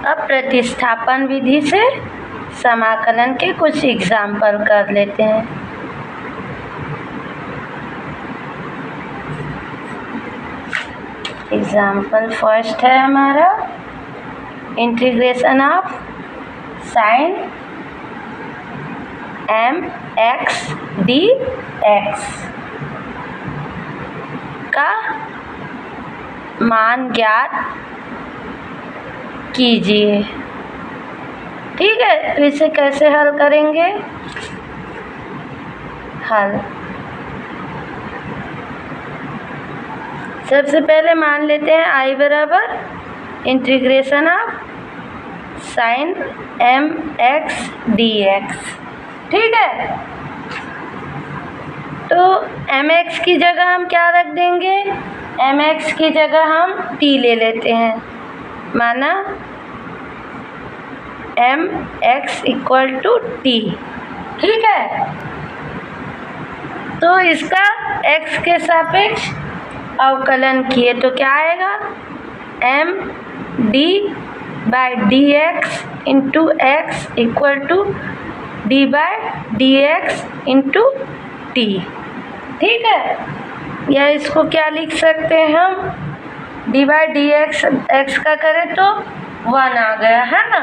अब प्रतिस्थापन विधि से समाकलन के कुछ एग्जाम्पल कर लेते हैं। एग्जाम्पल फर्स्ट है हमारा integration of sign mx dx का मान ज्ञात कीजिए। ठीक है, तो इसे कैसे हल करेंगे? हल सबसे पहले मान लेते हैं I बराबर integration of sign mx dx। ठीक है, तो mx की जगह हम क्या रख देंगे? mx की जगह हम t ले लेते हैं, माना mx इक्वल टू t। ठीक है, तो इसका x के सापेक्ष अवकलन किए तो क्या आएगा? m d by d x into x equal to d by d x into T. ठीक है, या इसको क्या लिख सकते हैं हम? D by d x, x का करें तो 1 आ गया है ना,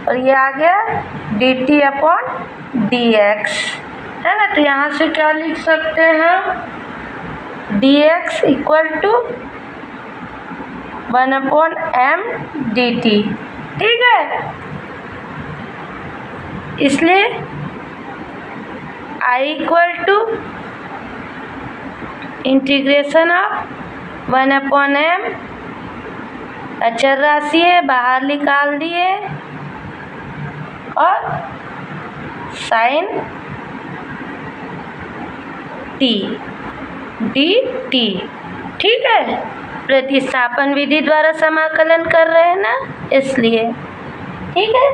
और ये आ गया d t upon d x, है ना। तो यहाँ से क्या लिख सकते हैं? D x equal to 1 upon m d t. ठीक है, इसलिए I equal to integration of 1 upon m, अचर राशि है बाहर निकाल दिए, और साइन टी डी टी। ठीक है, प्रतिस्थापन विधि द्वारा समाकलन कर रहे हैं ना, इसलिए। ठीक है,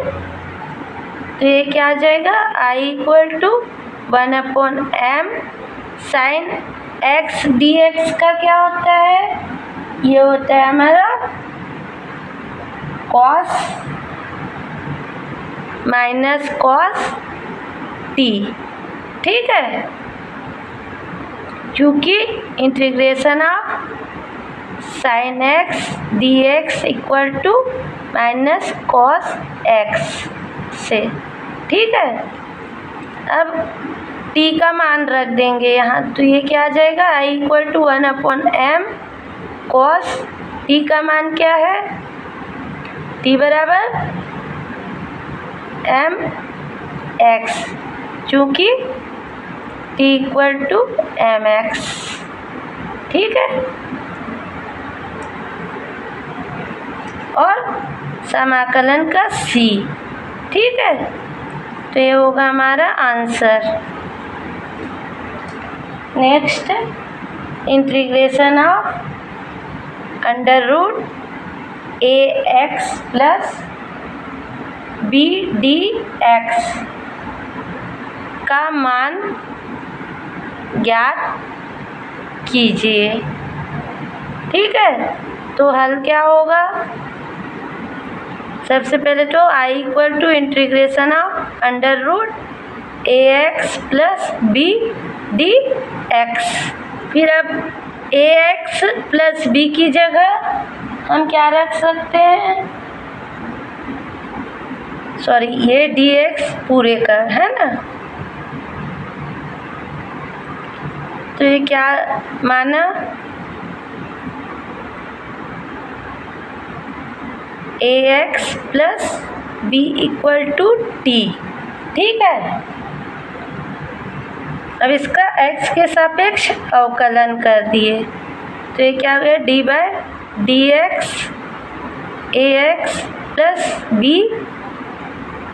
तो ये क्या आ जाएगा? I equal to 1 upon m sine x d x का क्या होता है? ये होता है हमारा कॉस माइनस कॉस टी। ठीक है, क्योंकि integration of sine x d x equal to minus cos x से। ठीक है, अब t का मान रख देंगे यहाँ, तो ये क्या आ जाएगा? I equal to 1 upon m cos t का मान क्या है? t बराबर एम एक्स, चूँकि t equal to m x. ठीक है, और समाकलन का c। ठीक है, तो ये होगा हमारा answer. Next, integration of under root a x plus b d x का मान ज्ञात कीजिए। ठीक है, तो हल क्या होगा? सबसे पहले तो I equal to integration of under root a x plus b d x. फिर अब ए एक्स प्लस बी की जगह हम क्या रख सकते हैं? सॉरी, ये डी एक्स पूरे का है ना, तो ये क्या माना? A x plus B equal to T. ठीक है, अब इसका x के सापेक्ष अवकलन कर दिए, तो ये क्या हो गया? D by D X A x plus B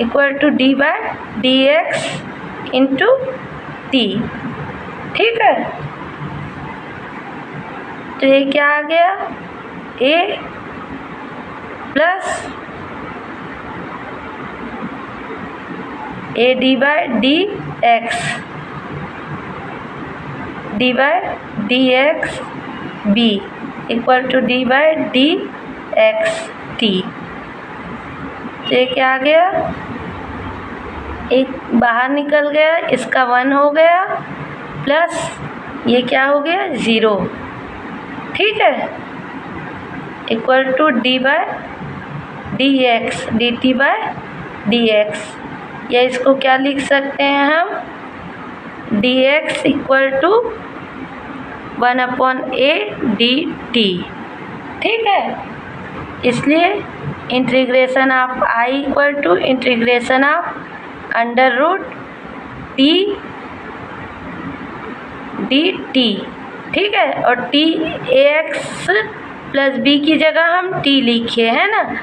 equal to D by D x into T. ठीक है, तो ये क्या आ गया? A plus A D by D x D by D X B equal to D by D x T. तो ये क्या आ गया, एक बाहर निकल गया, इसका 1 हो गया, प्लस ये क्या हो गया 0, ठीक है, equal to D by D x d t by D x, या इसको क्या लिख सकते हैं हम, d x equal to 1/a d t, ठीक है। इसलिए integration of I equal to integration of under root t d t, ठीक है, और t a x plus b की जगह हम टी लिखे है ना,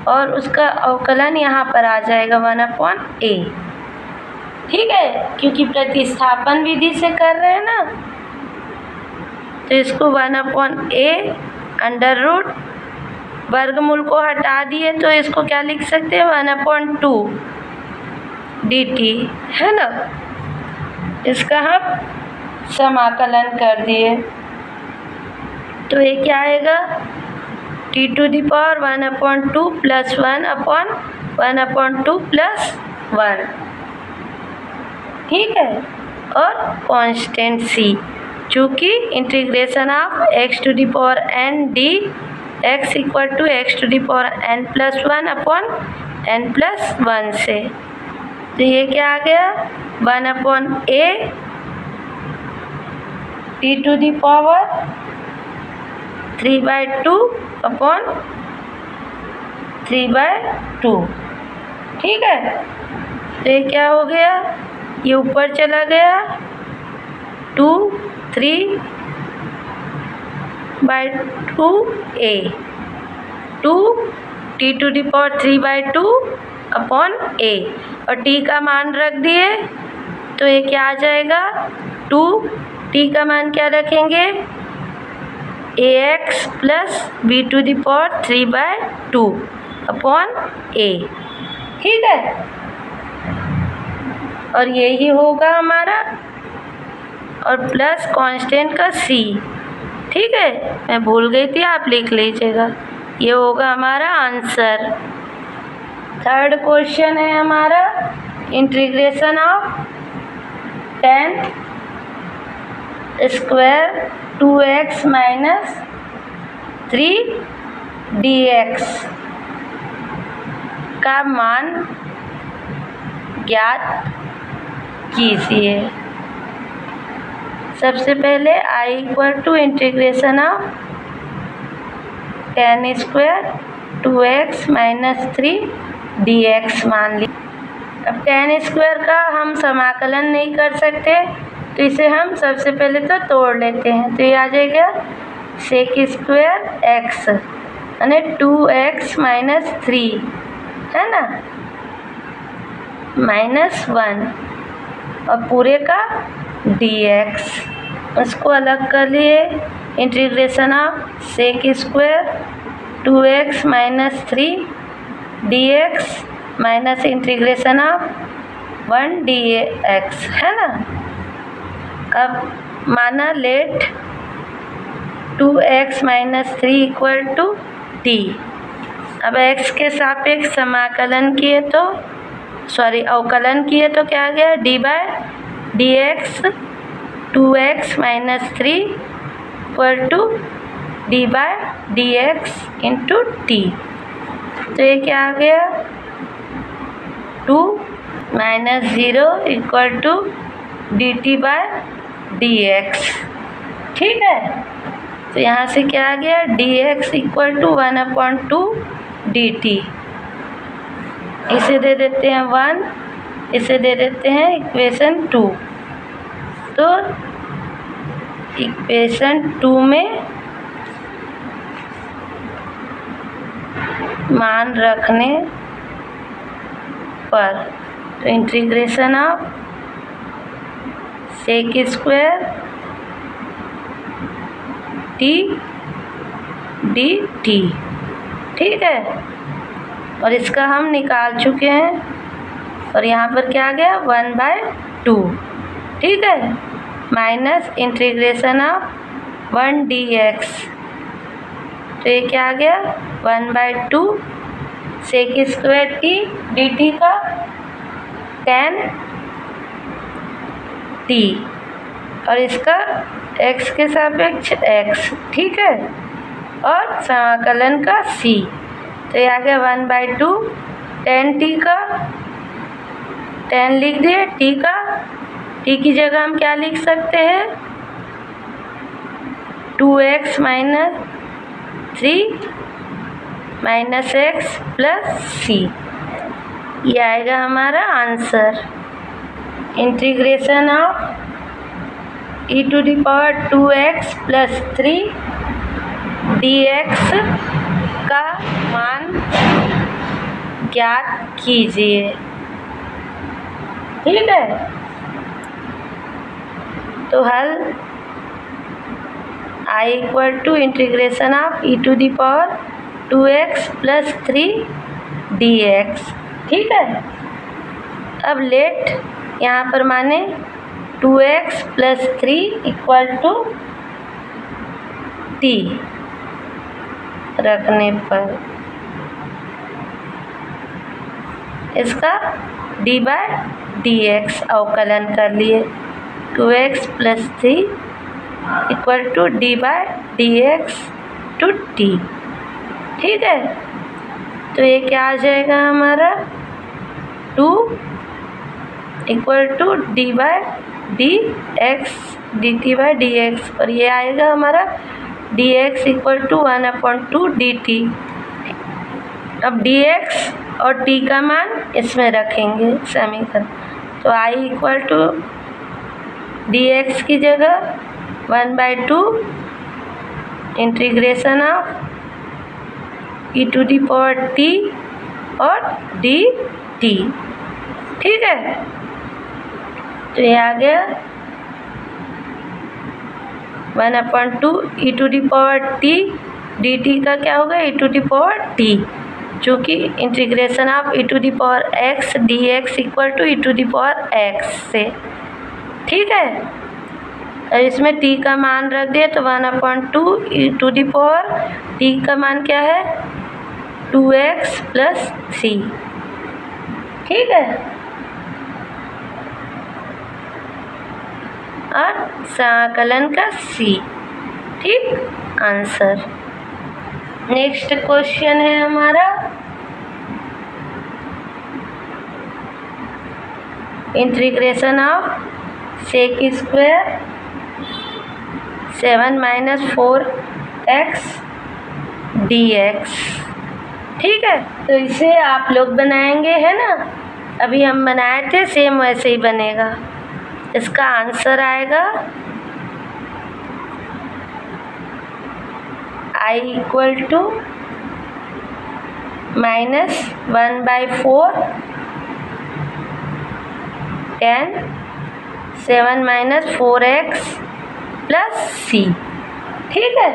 और उसका अवकलन यहाँ पर आ जाएगा 1/a, ठीक है, क्योंकि प्रतिस्थापन विधि से कर रहे हैं ना, तो इसको 1/a अंडर रूट वर्गमूल को हटा दिए तो इसको क्या लिख सकते हैं 1/2 dt, है ना। इसका हम समाकलन कर दिए तो ये क्या आएगा, t⁻² 1/2 प्लस 1/2 प्लस 1, ठीक है, और कांस्टेंट c, चूँकि integration of x⁴n d x equal to x⁴n plus 1/n+1 से, तो ये क्या आ गया 1/a t⁻³ ठीक है। तो ये क्या हो गया, ये ऊपर चला गया 2 3/2a 2 t⁻³ और t का मान रख दिए तो ये क्या आ जाएगा 2, t का मान क्या रखेंगे ax प्लस b⁴/2/a, ठीक है, और यही होगा हमारा, और प्लस कांस्टेंट का c, ठीक है, मैं भूल गई थी, आप लिख लीजिएगा, ये होगा हमारा आंसर। थर्ड क्वेश्चन है हमारा integration of tan² 2x minus 3 dx का मान ज्ञात कीजिए। सबसे पहले I equal to integration of tan² 2x minus 3 dx मान ली। अब tan² का हम समाकलन नहीं कर सकते तो इसे हम सबसे पहले तो तोड़ लेते हैं, तो ये आ जाएगा sec² यानी 2x माइनस 3, है ना, -1 और पूरे का dx, उसको अलग कर लिए, integration of sec² 2x minus 3 dx minus integration of 1 dx, है ना। अब माना let 2x minus 3 equal to t, अब x के सापेक्ष समाकलन किए तो अवकलन किए तो क्या आ गया d/dx 2x minus 3 equal to d/dx into t, तो ये क्या आ गया 2 माइनस 0 इक्वल टू dt/dx, ठीक है। तो यहाँ से क्या आ गया dx इक्वल टू 1/2 dt, इसे दे देते हैं 1, इसे दे देते हैं इक्वेशन 2, तो इक्वेशन 2 में मान रखने पर तो integration of sec² t dt, ठीक है, और इसका हम निकाल चुके हैं, और यहाँ पर क्या आ गया 1/2, ठीक है, माइनस इंटीग्रेशन ऑफ 1 dx, तो ये क्या आ गया 1/2 sec square t d t का tan टी और इसका x के सापेक्ष x, ठीक है, और समाकलन का c। तो ये आ गया 1/2 tan टी का, tan लिख दिए, t का, t की जगह हम क्या लिख सकते हैं 2x minus 3 minus x plus c। ये आएगा हमारा answer. Integration of e⁻²x plus 3 dx का मान ज्ञात कीजिए, ठीक है। तो हल I = integration of e⁻² plus 3 dx, ठीक है। अब लेट यहाँ पर माने 2x प्लस 3 = t रखने पर इसका d/dx अवकलन कर लिए। 2x plus 3 = d/dx to t, ठीक है। तो ये क्या आ जाएगा हमारा 2 = d/dx dt/dx और ये आएगा हमारा dx = 1/2 dt। अब dx और t का मान इसमें रखेंगे समीकरण। तो I = dx की जगह 1/2 इंटीग्रेशन ऑफ e⁻t और dt, ठीक है। तो ये आ गया 1/2 e⁻t, dt का क्या होगा e⁻t, चूँकि integration of e⁻x dx = e⁻x से, ठीक है। और इसमें t का मान रख दिए तो 1/2 e⁻t का मान क्या है 2x प्लस 3, ठीक है। और समाकलन का c, ठीक, आंसर। नेक्स्ट क्वेश्चन है हमारा integration of sec square 7 - 4x dx, ठीक है। तो इसे आप लोग बनाएंगे, है ना, अभी हम बनाए थे, सेम वैसे ही बनेगा। इसका आंसर आएगा I = -1/4 tan 7 - 4x plus c, ठीक है।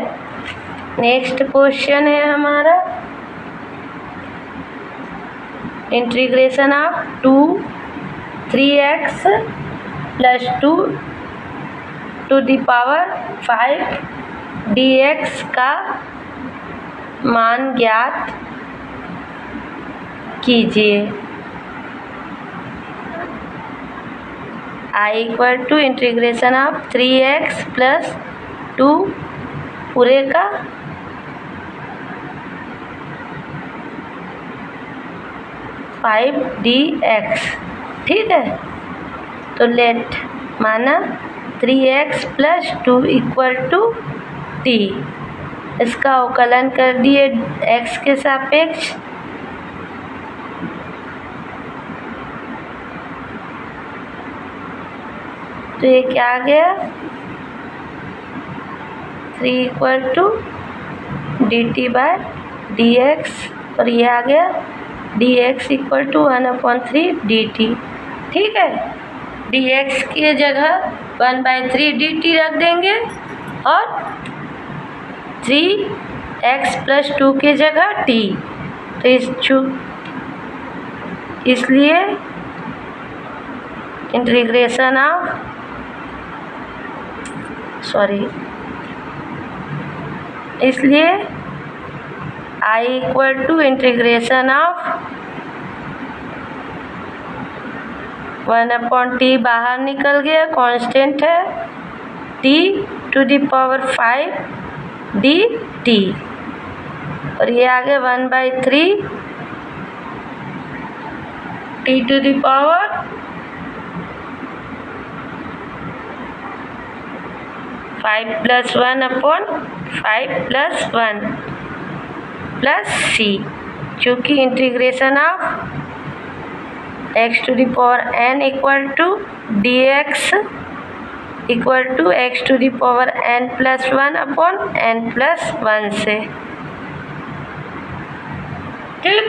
नेक्स्ट क्वेश्चन है हमारा integration of 3x plus 2 to the power 5 dx का मान ज्ञात कीजिए। I = integration of 3x plus 2 पूरे का 5 dx, ठीक है। तो लेट माना 3x प्लस 2 = t, इसका अवकलन कर दिए x के सापेक्ष। तो ये क्या आ गया 3 = dt/dx और ये आ गया dx = 1/3 dt, ठीक है। dx की जगह 1/3 dt रख देंगे और 3x प्लस 2 की जगह t। तो इसलिए integration of I equal to integration of 1/t बाहर निकल गया, कांस्टेंट है, t to the power 5 dt और ये आ गया 1/3 t to the power 5 + 1/5 + 1 plus c, चूँकि integration of x to the power n equal to dx equal to x to the power n+1/n+1 से। ठीक,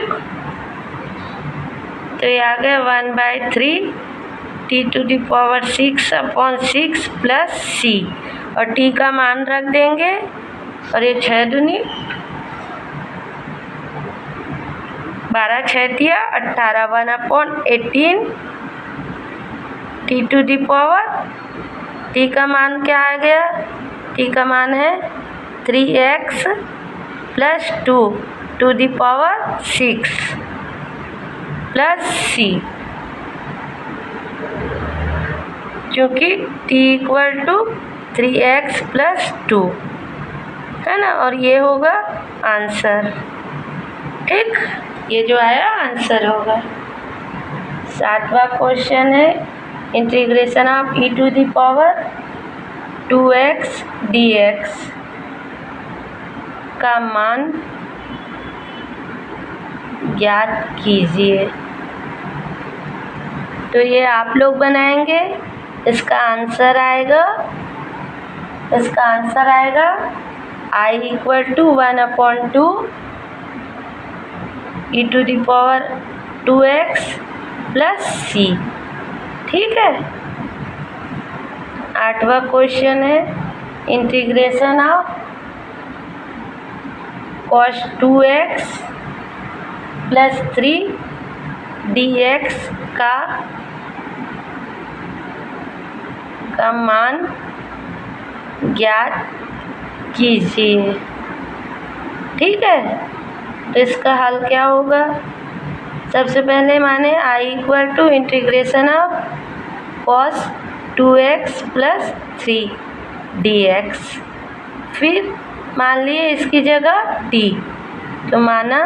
तो ये आ गया 1/3 t to the power 6/6 plus c और t का मान रख देंगे और ये 6 दूनी 12 6 18 1/18 t to the power t का मान क्या आ गया, t का मान है 3x + 2 to the power 6 plus c, क्योंकि t इक्वल टू 3x + 2 है ना, और ये होगा आंसर। ठीक, ये जो आया आंसर होगा। 7वां क्वेश्चन है integration of e to the power 2x dx का मान ज्ञात कीजिए। तो ये आप लोग बनाएंगे, इसका आंसर आएगा I equal to 1/2 e to the power 2x plus c। ठीक है। 8वां क्वेश्चन है integration of cos 2x + 3 dx का मान ज्ञात कीजिए। ठीक है, तो इसका हल क्या होगा, सबसे पहले माने I equal to integration of cos 2x + 3 dx, फिर मान लिए इसकी जगह t, तो माना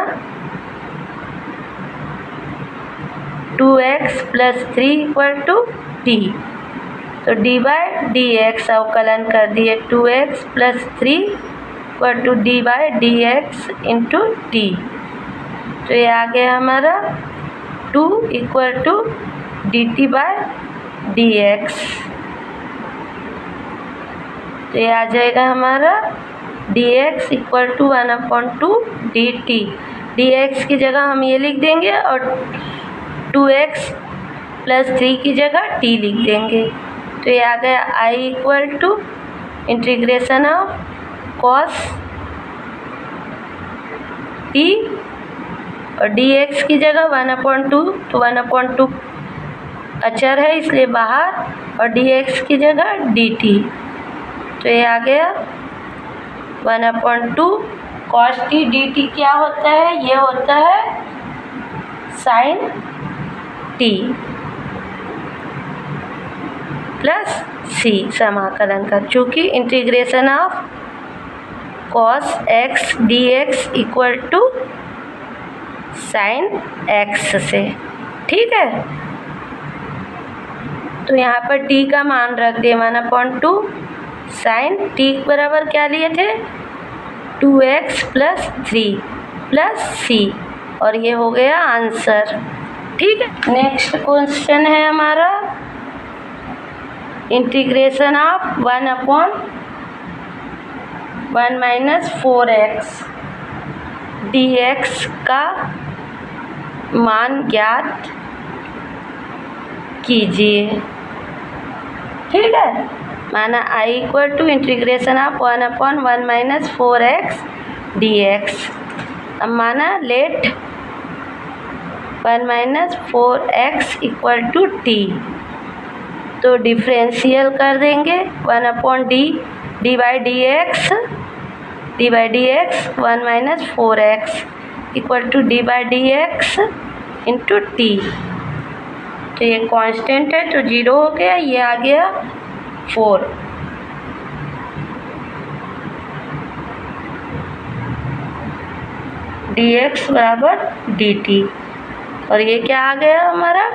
2x + 3 = t, तो d/dx अवकलन कर दिए 2x + 3 = d/dx × t, तो ये आ गया हमारा 2 = dt/dx, तो ये आ जाएगा हमारा dx = 1/2 dt। dx की जगह हम ये लिख देंगे और 2x + 3 की जगह t लिख देंगे, तो ये आ गया I equal to integration of cos t और dx की जगह 1/2, तो 1/2 अचर है इसलिए बाहर, और dx की जगह dt, तो ये आ गया 1/2 cos t dt क्या होता है, ये होता है sin t प्लस c समाकलन का, चूँकि integration of cos x dx equal to sin x से। ठीक है, तो यहाँ पर t का मान रख दिए 1/2 sin t बराबर क्या लिए थे 2x + 3 प्लस c, और ये हो गया आंसर। ठीक है, नेक्स्ट क्वेश्चन है हमारा इंटीग्रेशन ऑफ 1/1 - 4x dx का मान ज्ञात कीजिए। ठीक है, माना I equal to integration of 1/1 - 4x dx, अब माना लेट 1 - 4x = t, तो डिफरेंशियल कर देंगे 1/d d/dx d by d x 1 minus 4x equal to d by d x into t. तो ये कांस्टेंट है तो 0 हो गया, ये आ गया 4। डी एक्स बराबर डी टी, और ये क्या आ गया हमारा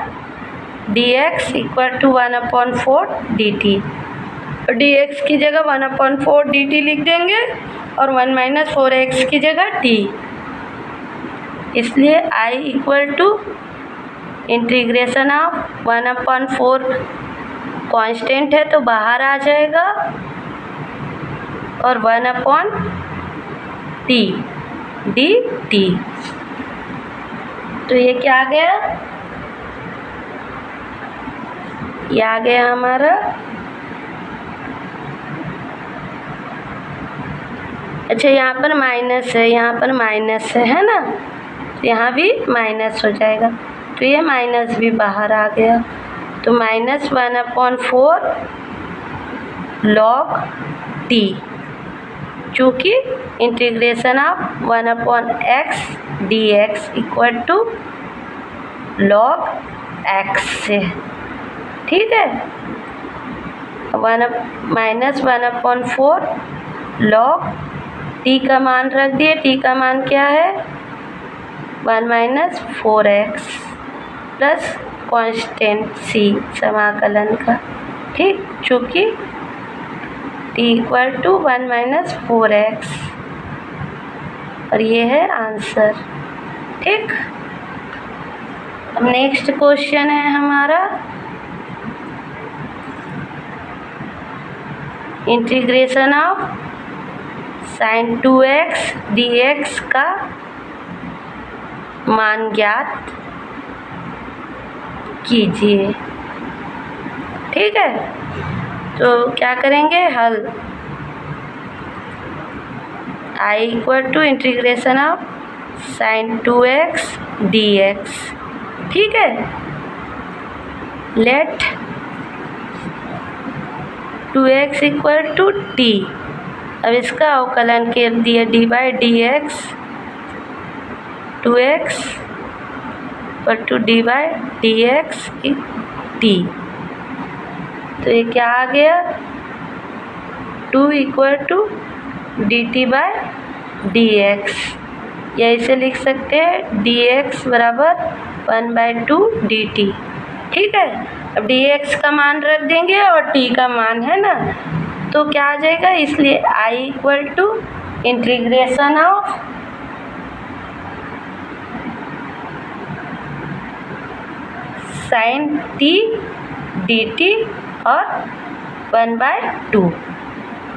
d x equal to 1/4 d t. D x की जगह 1/4 डी टी लिख देंगे और 1 माइनस 4x की जगह t, इसलिए I equal to integration of 1/4 constant है तो बाहर आ जाएगा और 1/t डी टी। तो ये क्या आ गया, ये आ गया हमारा, अच्छा यहाँ पर माइनस है, यहाँ पर माइनस है ना, तो यहाँ भी माइनस हो जाएगा, तो ये माइनस भी बाहर आ गया। तो माइनस 1/4 log t, चूँकि integration of 1/x dx equal to log x से, ठीक है। माइनस 1/4 log t का मान रख दिए, t का मान क्या है 1 minus 4x plus constant c समाकलन का, ठीक, चूँकि t equal to 1 minus 4x, और ये है आंसर, ठीक। अब नेक्स्ट क्वेश्चन है हमारा integration of sin 2x dx का मान ज्ञात कीजिए, ठीक है। तो क्या करेंगे, हल I equal to integration of sin 2x dx, ठीक है। Late 2x equal to t, अब इसका अवकलन कर दिया d by d x 2x equal to d by d x T. तो ये क्या आ गया 2 equal to d t by d x, या इसे लिख सकते हैं डी एक्स बराबर 1/2 डी टी, ठीक है। अब डी एक्स का मान रख देंगे और टी का मान है ना, तो क्या आ जाएगा, इसलिए I equal to integration of sin t dt और 1/2,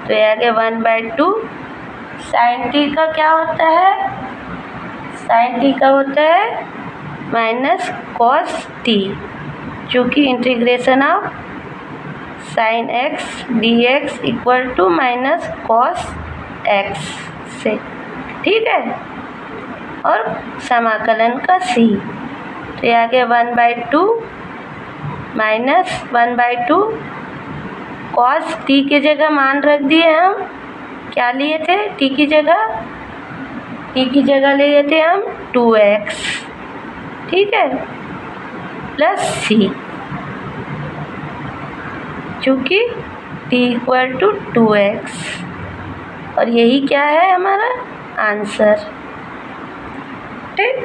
तो ये आ गया 1/2। sin t का क्या होता है, sin t का होता है माइनस cos t, चूँकि integration of sin x dx equal to minus cos x से, ठीक है, और समाकलन का c, तो ये आ गया 1/2 माइनस 1/2 cos t के जगह मान रख दिए, हम क्या लिए थे, t की जगह लिए थे हम 2x, ठीक है, प्लस c, चूँकि t इक्वल टू 2x, और यही क्या है हमारा आंसर, ठीक।